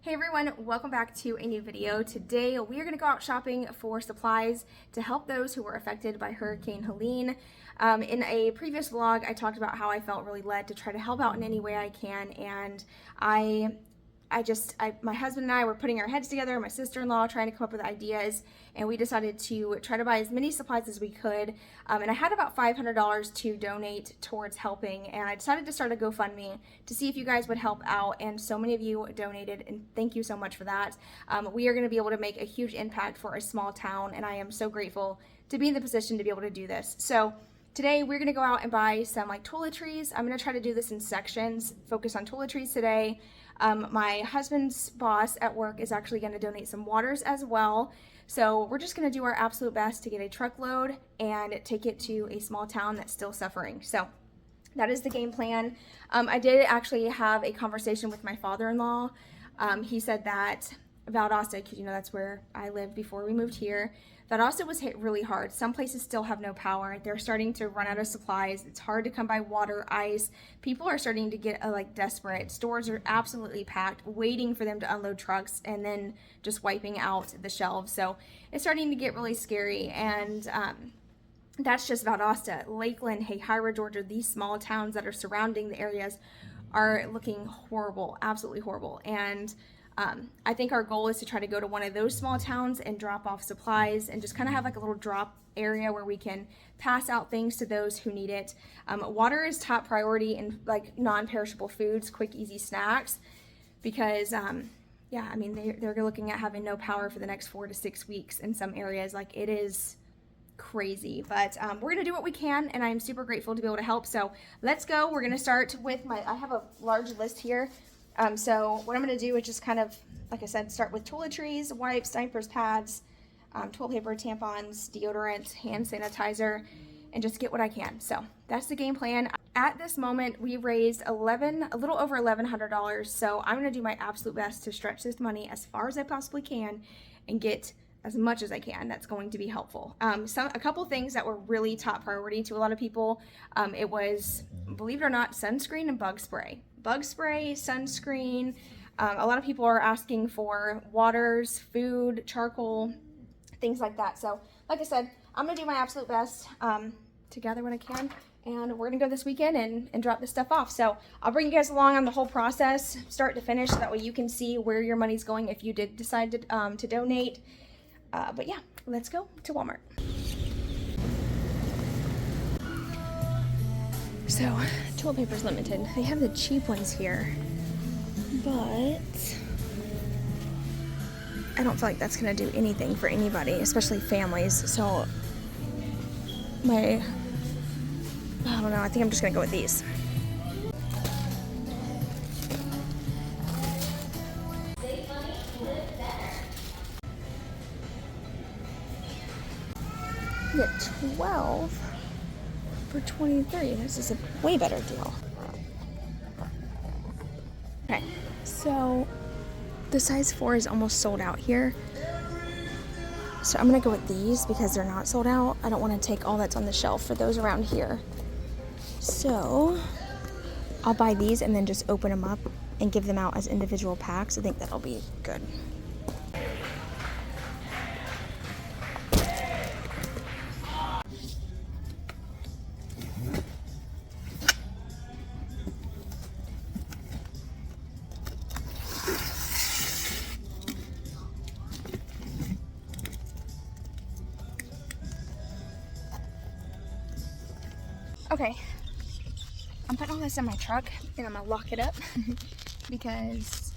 Hey everyone, welcome back to a new video. Today we are going to go out shopping for supplies to help those who were affected by Hurricane Helene. In a previous vlog, I talked about how I felt really led to try to help out in any way I can, and my husband and I were putting our heads together, my sister-in-law trying to come up with ideas, and we decided to try to buy as many supplies as we could. And I had about $500 to donate towards helping, and I decided to start a GoFundMe to see if you guys would help out, and so many of you donated, and thank you so much for that. We are going to be able to make a huge impact for a small town, and I am so grateful to be in the position to be able to do this. So today we're going to go out and buy some toiletries. I'm going to try to do this in sections, focus on toiletries today. My husband's boss at work is actually going to donate some waters as well. So we're just going to do our absolute best to get a truckload and take it to a small town that's still suffering. So that is the game plan. I did actually have a conversation with my father-in-law. He said that Valdosta, because that's where I lived before we moved here, Valdosta was hit really hard. Some places still have no power. They're starting to run out of supplies. It's hard to come by water, ice. People are starting to get desperate. Stores are absolutely packed, waiting for them to unload trucks and then just wiping out the shelves. So it's starting to get really scary, and that's just Valdosta. Lakeland, Hayhira, Georgia, these small towns that are surrounding the areas are looking horrible, absolutely horrible. And I think our goal is to try to go to one of those small towns and drop off supplies and just kind of have a little drop area where we can pass out things to those who need it. Water is top priority in non-perishable foods, quick, easy snacks, because they're looking at having no power for the next 4 to 6 weeks in some areas. It is crazy, but we're gonna do what we can, and I'm super grateful to be able to help. So let's go. We're gonna start with I have a large list here. So what I'm going to do is just kind of, like I said, start with toiletries, wipes, diapers, pads, toilet paper, tampons, deodorant, hand sanitizer, and just get what I can. So that's the game plan. At this moment, we raised a little over $1,100. So I'm going to do my absolute best to stretch this money as far as I possibly can and get as much as I can that's going to be helpful. A couple things that were really top priority to a lot of people, it was, believe it or not, sunscreen and bug spray. Bug spray, sunscreen. A lot of people are asking for waters, food, charcoal, things like that. So like I said, I'm gonna do my absolute best to gather what I can, and we're gonna go this weekend and drop this stuff off. So I'll bring you guys along on the whole process, start to finish, so that way you can see where your money's going if you did decide to donate. But yeah, let's go to Walmart. So, toilet paper's limited. They have the cheap ones here, but I don't feel like that's gonna do anything for anybody, especially families. So, I don't know, I think I'm just gonna go with these. You get 12 for $23. This is a way better deal. Okay, so the size 4 is almost sold out here. So I'm gonna go with these because they're not sold out. I don't want to take all that's on the shelf for those around here. So I'll buy these and then just open them up and give them out as individual packs. I think that'll be good. Okay, I'm putting all this in my truck and I'm gonna lock it up because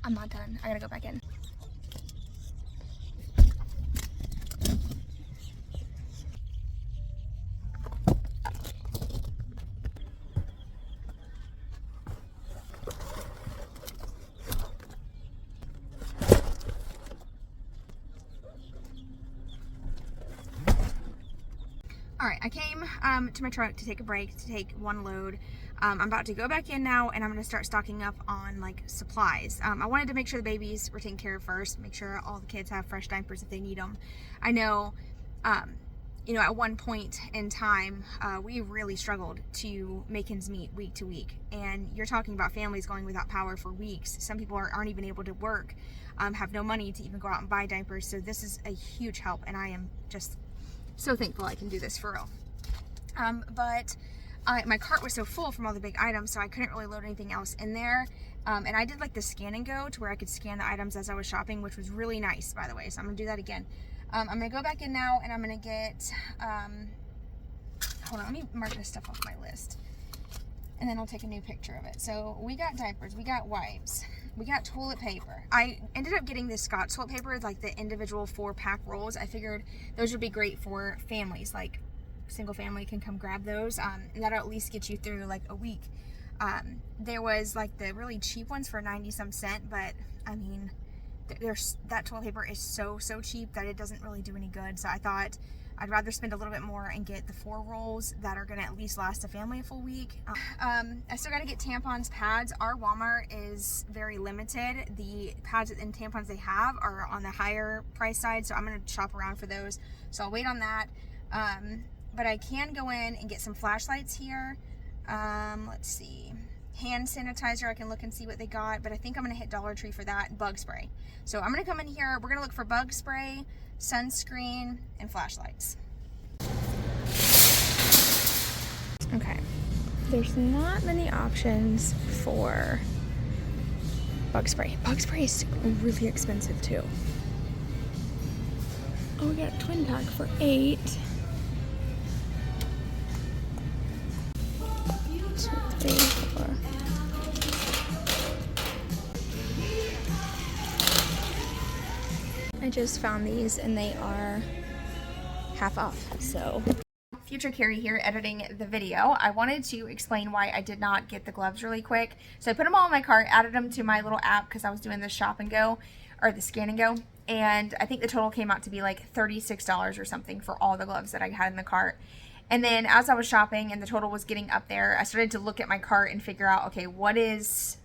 I'm not done. I gotta go back in. All right, I came to my truck to take a break, to take one load. I'm about to go back in now, and I'm gonna start stocking up on supplies. I wanted to make sure the babies were taken care of first, make sure all the kids have fresh diapers if they need them. I know you know, at one point in time, we really struggled to make ends meet week to week. And you're talking about families going without power for weeks. Some people aren't even able to work, have no money to even go out and buy diapers. So this is a huge help, and I am just so thankful I can do this for real. But my cart was so full from all the big items, so I couldn't really load anything else in there. And I did like the scan and go to where I could scan the items as I was shopping, which was really nice, by the way. So I'm gonna do that again. I'm gonna go back in now, and I'm gonna get, hold on, let me mark this stuff off my list, and then I'll take a new picture of it. So we got diapers, we got wipes, we got toilet paper. I ended up getting this Scotch toilet paper, like the individual 4-pack rolls. I figured those would be great for families, like single family can come grab those, and that'll at least get you through like a week. There was like the really cheap ones for 90-some cents, but I mean, that toilet paper is so cheap that it doesn't really do any good. So I thought I'd rather spend a little bit more and get the 4 rolls that are gonna at least last a family a full week. I still gotta get tampons, pads. Our Walmart is very limited. The pads and tampons they have are on the higher price side, so I'm gonna shop around for those. So I'll wait on that. But I can go in and get some flashlights here. Let's see. Hand sanitizer, I can look and see what they got, but I think I'm gonna hit Dollar Tree for that. Bug spray. So I'm gonna come in here, we're gonna look for bug spray, sunscreen, and flashlights. Okay, there's not many options for bug spray. Bug spray is really expensive too. Oh, we got a twin pack for $8. 2, 3, 4. I just found these and they are half off, so. Future Carrie here editing the video. I wanted to explain why I did not get the gloves really quick. So I put them all in my cart, added them to my little app because I was doing the shop and go, or the scan and go. And I think the total came out to be like $36 or something for all the gloves that I had in the cart. And then as I was shopping and the total was getting up there, I started to look at my cart and figure out, okay, what is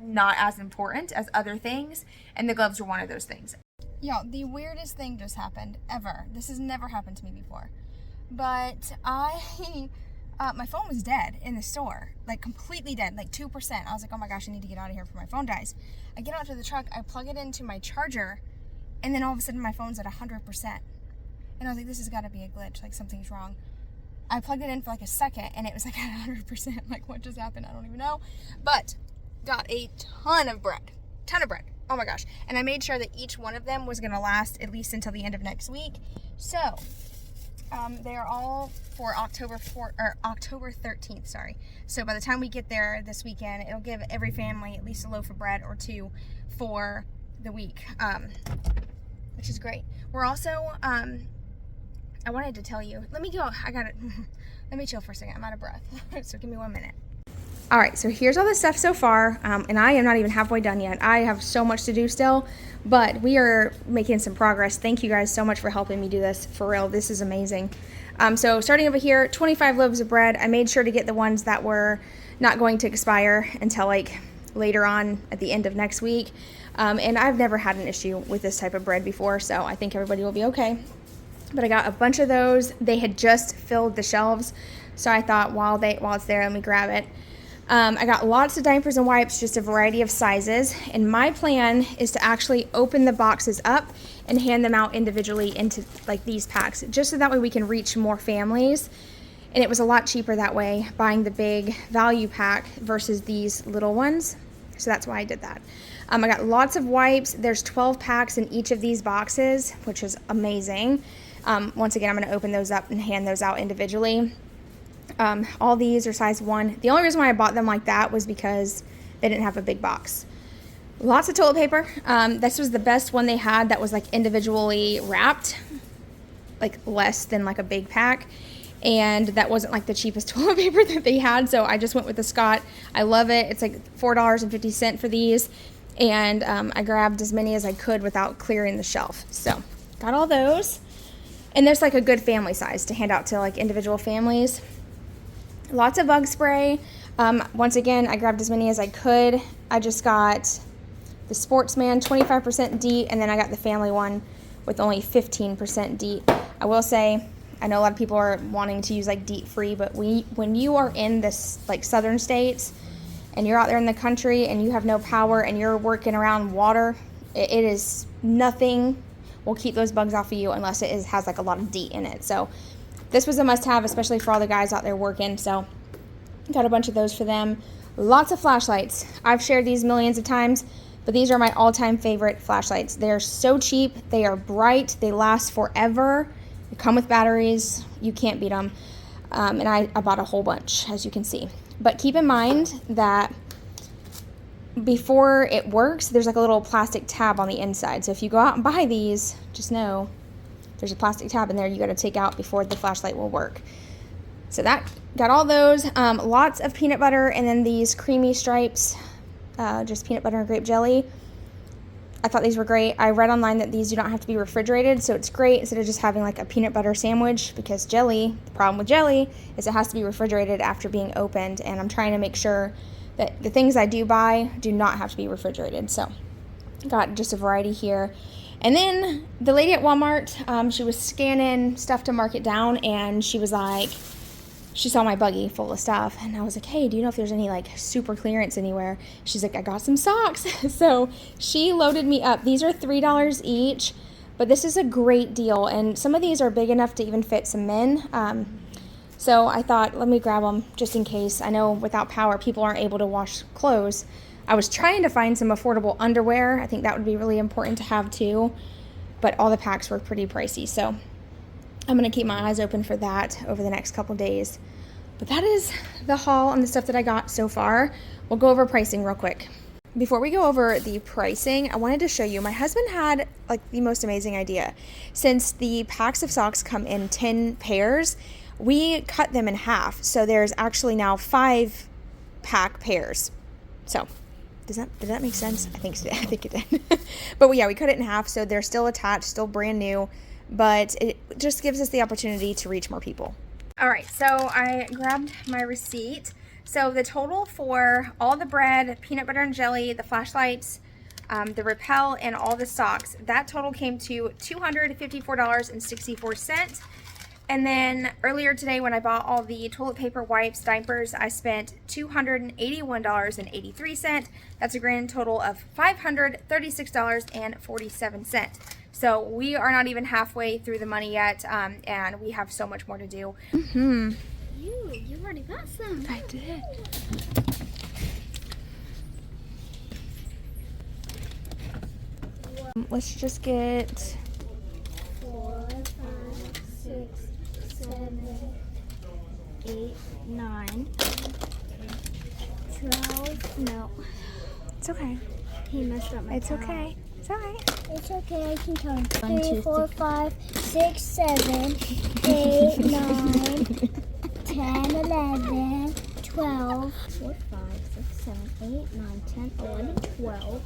not as important as other things? And the gloves were one of those things. Y'all, the weirdest thing just happened ever. This has never happened to me before. But my phone was dead in the store, like completely dead, like 2%. I was like, oh my gosh, I need to get out of here before my phone dies. I get out to the truck, I plug it into my charger, and then all of a sudden my phone's at 100%. And I was like, this has got to be a glitch, like something's wrong. I plugged it in for like a second, and it was like at 100%. Like, what just happened? I don't even know. But got a ton of bread. Oh my gosh. And I made sure that each one of them was going to last at least until the end of next week. So they are all for October 13th, sorry. So by the time we get there this weekend, it'll give every family at least a loaf of bread or 2 for the week, which is great. We're also, I wanted to tell you, let me go, let me chill for a second, I'm out of breath, so give me 1 minute. All right, so here's all the stuff so far, and I am not even halfway done yet. I have so much to do still, but we are making some progress. Thank you guys so much for helping me do this. For real, this is amazing. So starting over here, 25 loaves of bread. I made sure to get the ones that were not going to expire until like later on at the end of next week. And I've never had an issue with this type of bread before, so I think everybody will be okay. But I got a bunch of those. They had just filled the shelves, so I thought while it's there, let me grab it. I got lots of diapers and wipes, just a variety of sizes, and my plan is to actually open the boxes up and hand them out individually into like these packs, just so that way we can reach more families. And it was a lot cheaper that way, buying the big value pack versus these little ones. So that's why I did that. I got lots of wipes. There's 12 packs in each of these boxes, which is amazing. Once again, I'm going to open those up and hand those out individually. All these are size 1. The only reason why I bought them like that was because they didn't have a big box. Lots of toilet paper. This was the best one they had that was like individually wrapped, like less than like a big pack. And that wasn't like the cheapest toilet paper that they had, so I just went with the Scott. I love it. It's like $4.50 for these. And I grabbed as many as I could without clearing the shelf. So got all those. And there's like a good family size to hand out to like individual families. Lots of bug spray. Once again, I grabbed as many as I could. I just got the Sportsman 25% DEET, and then I got the family one with only 15% DEET. I will say I know a lot of people are wanting to use like DEET free, but when you are in this like southern states and you're out there in the country and you have no power and you're working around water, it is nothing will keep those bugs off of you unless it has like a lot of DEET in it. So this was a must-have, especially for all the guys out there working. So got a bunch of those for them. Lots of flashlights. I've shared these millions of times, but these are my all-time favorite flashlights. They're so cheap. They are bright. They last forever. They come with batteries. You can't beat them. And I bought a whole bunch, as you can see. But keep in mind that before it works, there's like a little plastic tab on the inside. So if you go out and buy these, just know there's a plastic tab in there you got to take out before the flashlight will work. So that got all those. Lots of peanut butter, and then these creamy stripes, just peanut butter and grape jelly. I thought these were great. I read online that these do not have to be refrigerated, so it's great instead of just having like a peanut butter sandwich, because jelly, the problem with jelly is it has to be refrigerated after being opened, and I'm trying to make sure that the things I do buy do not have to be refrigerated. So got just a variety here. And then the lady at Walmart, she was scanning stuff to mark it down, and she was like, she saw my buggy full of stuff, and I was like, hey, do you know if there's any like super clearance anywhere? She's like, I got some socks. So she loaded me up. These are $3 each, but this is a great deal, and some of these are big enough to even fit some men. So I thought, let me grab them just in case. I know without power, people aren't able to wash clothes. I was trying to find some affordable underwear. I think that would be really important to have too, but all the packs were pretty pricey. So I'm going to keep my eyes open for that over the next couple days. But that is the haul on the stuff that I got so far. We'll go over pricing real quick. Before we go over the pricing, I wanted to show you, my husband had like the most amazing idea. Since the packs of socks come in 10 pairs, we cut them in half. So there's actually now 5 pack pairs. So did that make sense? I think it did. But yeah, we cut it in half, so they're still attached, still brand new, but it just gives us the opportunity to reach more people. All right, so I grabbed my receipt. So the total for all the bread, peanut butter and jelly, the flashlights, the Repel, and all the socks, that total came to $254.64. And then earlier today, when I bought all the toilet paper, wipes, diapers, I spent $281.83. That's a grand total of $536.47. So we are not even halfway through the money yet, and we have so much more to do. You already got some. I did. Let's just get 4, 5, 6, 7, 8, 9, 12. No. It's okay. He messed up my It's count. okay. It's alright. It's okay, I can count. 1, 3, 2, 4, 5, 6, 7, 8, 9, 10, 11, 12, 4, 5, 6, 7, 8, 9, 10, 11, 12.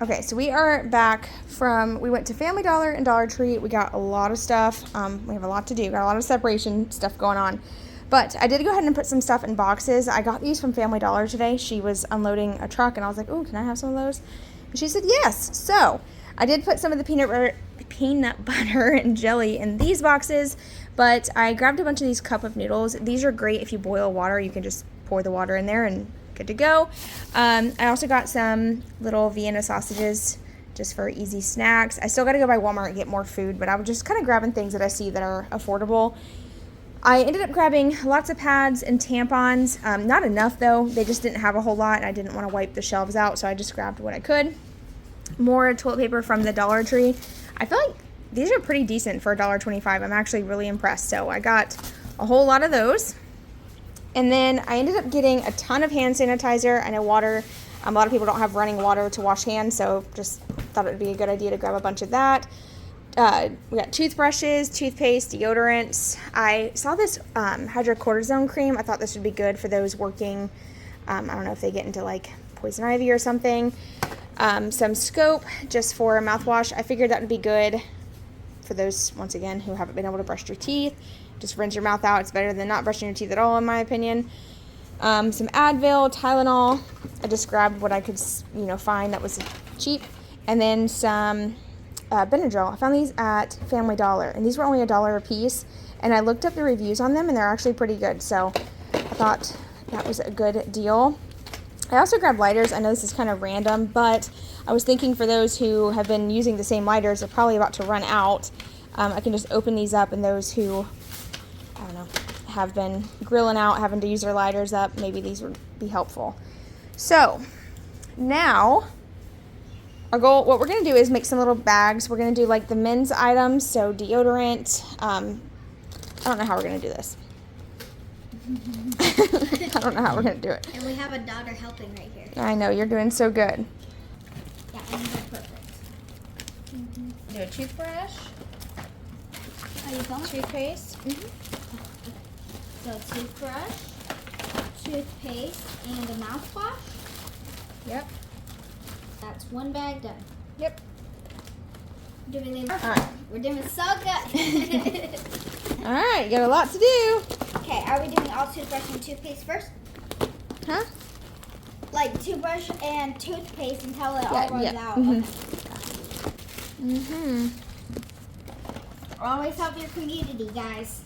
Okay, so we are back from, we went to Family Dollar and Dollar Tree. We got a lot of stuff. We have a lot to do. Got a lot of separation stuff going on. But I did go ahead and put some stuff in boxes. I got these from Family Dollar today. She was unloading a truck, and I was like, oh, can I have some of those? And she said yes. So I did put some of the peanut butter and jelly in these boxes, but I grabbed a bunch of these cup of noodles. These are great if you boil water. You can just pour the water in there and good to go. I also got some little Vienna sausages just for easy snacks. I still got to go by Walmart and get more food, but I was just kind of grabbing things that I see that are affordable. I ended up grabbing lots of pads and tampons. Not enough though. They just didn't have a whole lot, and I didn't want to wipe the shelves out, so I just grabbed what I could. More toilet paper from the Dollar Tree. I feel like these are pretty decent for $1.25. I'm actually really impressed. So I got a whole lot of those. And then I ended up getting a ton of hand sanitizer. I know water, a lot of people don't have running water to wash hands, so just thought it would be a good idea to grab a bunch of that. We got toothbrushes, toothpaste, deodorants. I saw this hydrocortisone cream. I thought this would be good for those working, I don't know if they get into like poison ivy or something. Some Scope just for mouthwash. I figured that would be good for those, once again, who haven't been able to brush their teeth. Just rinse your mouth out. It's better than not brushing your teeth at all, in my opinion. Some Advil, Tylenol. I just grabbed what I could, find that was cheap. And then some Benadryl. I found these at Family Dollar, and these were only $1 a piece. And I looked up the reviews on them, and they're actually pretty good. So I thought that was a good deal. I also grabbed lighters. I know this is kind of random, but I was thinking for those who have been using the same lighters, they're probably about to run out. I can just open these up, and those who, I don't know, have been grilling out, having to use their lighters up, maybe these would be helpful. So now what we're going to do is make some little bags. We're going to do like the men's items, so deodorant. I don't know how we're going to do this. I don't know how we're going to do it. And we have a daughter helping right here. I know, you're doing so good. Yeah, and they're perfect. Do a toothbrush, Are you going? toothpaste. So toothbrush, toothpaste, and a mouthwash. Yep. That's one bag done. Yep. Doing All right. We're doing so good. All right, you got a lot to do. Okay, are we doing all toothbrush and toothpaste first? Huh? Like toothbrush and toothpaste until it Yeah, all runs yeah. out. Mm-hmm. Always help your community, guys.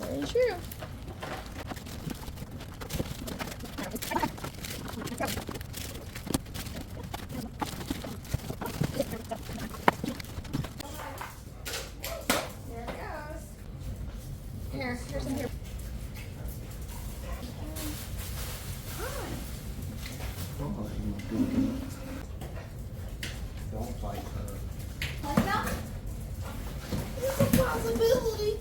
Very true. There it goes. Here's some here. Don't fight her. Like that? It's a possibility.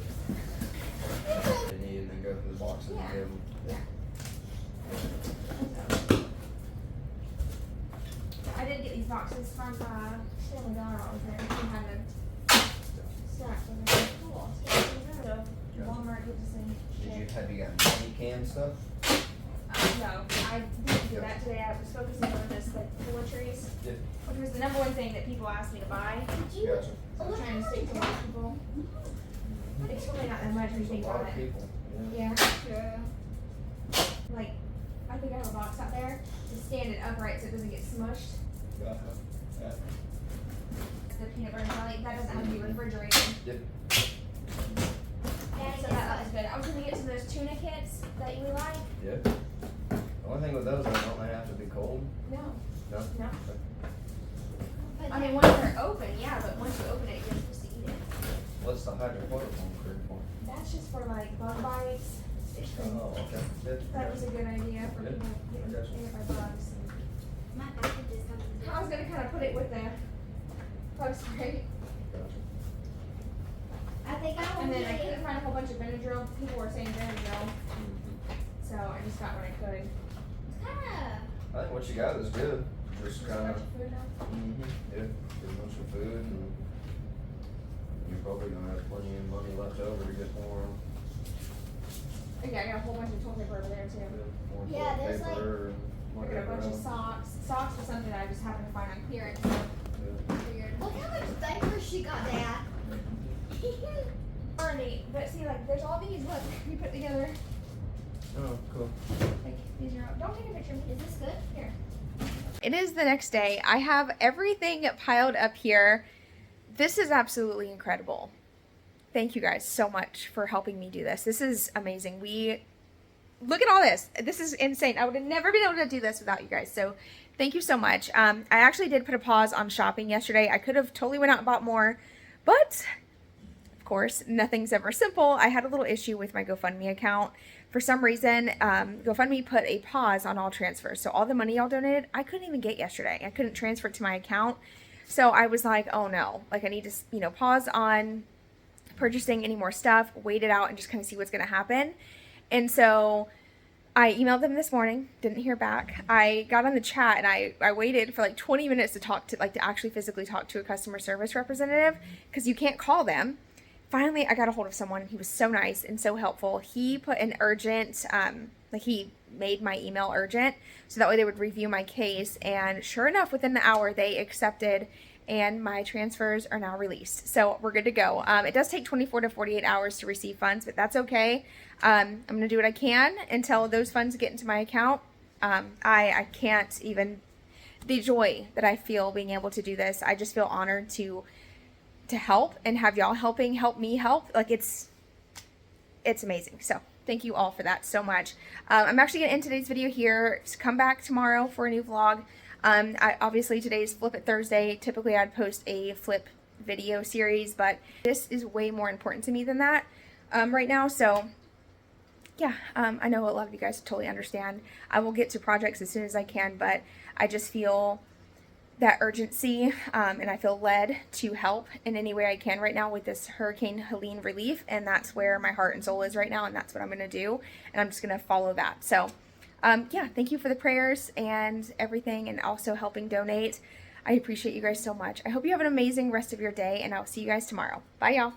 And then go through the box and give them. I did get these boxes from Family Dollar. I was there. They had them stacked. So they're cool. So Walmart gives us Have you got money can stuff? No, I didn't do that today. I was focusing on this, the toiletries, Yeah. which was the number one thing that people asked me to buy. Gotcha. So I'm trying to stick to more people. It's really not that much when you think A lot about of it. people. Yeah. True. Like, I think I have a box out there to stand it upright so it doesn't get smushed. Yeah. The peanut butter and jelly, that doesn't have to be refrigerated. Yep. So that was good. I was gonna get some of those tuna kits that you like. Yep. The only thing with those, don't they have to be cold? No. No? No. But I mean, once they're open, yeah, but once you open it, you're supposed to eat it. What's the hydroquinone cream for? That's just for like bug bites, stitch cream. Oh, okay. Good. That was a good idea for Yeah. people getting Gotcha. bit by bugs. my package is coming. I was gonna kind of put it with the bug spray, Gotcha. I think I will and then I need it. couldn't find a whole bunch of Benadryl. People were saying Benadryl, so I just got what I could. I think what you got is good. Just Just a kind bunch of, of food now. yeah, get a bunch of food and you're probably gonna have plenty of money left over to get more. Oh, yeah, I got a whole bunch of toilet paper over there too. More Yeah, toilet there's like- paper and I got a whatever bunch of else. socks. Socks was something I just happened to find on clearance. So Yeah. figured. Look how much diapers she got, Dad. Already, but see, like, there's all these. Look, you put together. Oh, cool. Like, these are. Don't take a picture. Is this good? Here. It is the next day. I have everything piled up here. This is absolutely incredible. Thank you guys so much for helping me do this. This is amazing. Look at all this. This is insane. I would have never been able to do this without you guys. So thank you so much. I actually did put a pause on shopping yesterday. I could have totally went out and bought more, but of course, nothing's ever simple. I had a little issue with my GoFundMe account. For some reason, GoFundMe put a pause on all transfers. So all the money y'all donated, I couldn't even get yesterday. I couldn't transfer it to my account. So I was like, oh no, like I need to, pause on purchasing any more stuff, wait it out and just kind of see what's going to happen. And so I emailed them this morning, didn't hear back. I got on the chat and I waited for like 20 minutes to actually physically talk to a customer service representative because you can't call them. Finally, I got a hold of someone. He was so nice and so helpful. He put an urgent, he made my email urgent so that way they would review my case. And sure enough, within the hour, they accepted and my transfers are now released. So we're good to go. It does take 24 to 48 hours to receive funds, but that's okay. I'm going to do what I can until those funds get into my account. I can't even the joy that I feel being able to do this. I just feel honored to help and have y'all help me help. Like it's amazing. So thank you all for that so much. I'm actually gonna end today's video here. Just come back tomorrow for a new vlog. Obviously today's Flip It Thursday. Typically I'd post a flip video series, but this is way more important to me than that right now. So yeah, I know a lot of you guys totally understand. I will get to projects as soon as I can, but I just feel that urgency, and I feel led to help in any way I can right now with this Hurricane Helene relief, and that's where my heart and soul is right now, and that's what I'm going to do, and I'm just going to follow that. So yeah, thank you for the prayers and everything, and also helping donate. I appreciate you guys so much. I hope you have an amazing rest of your day, and I'll see you guys tomorrow. Bye, y'all.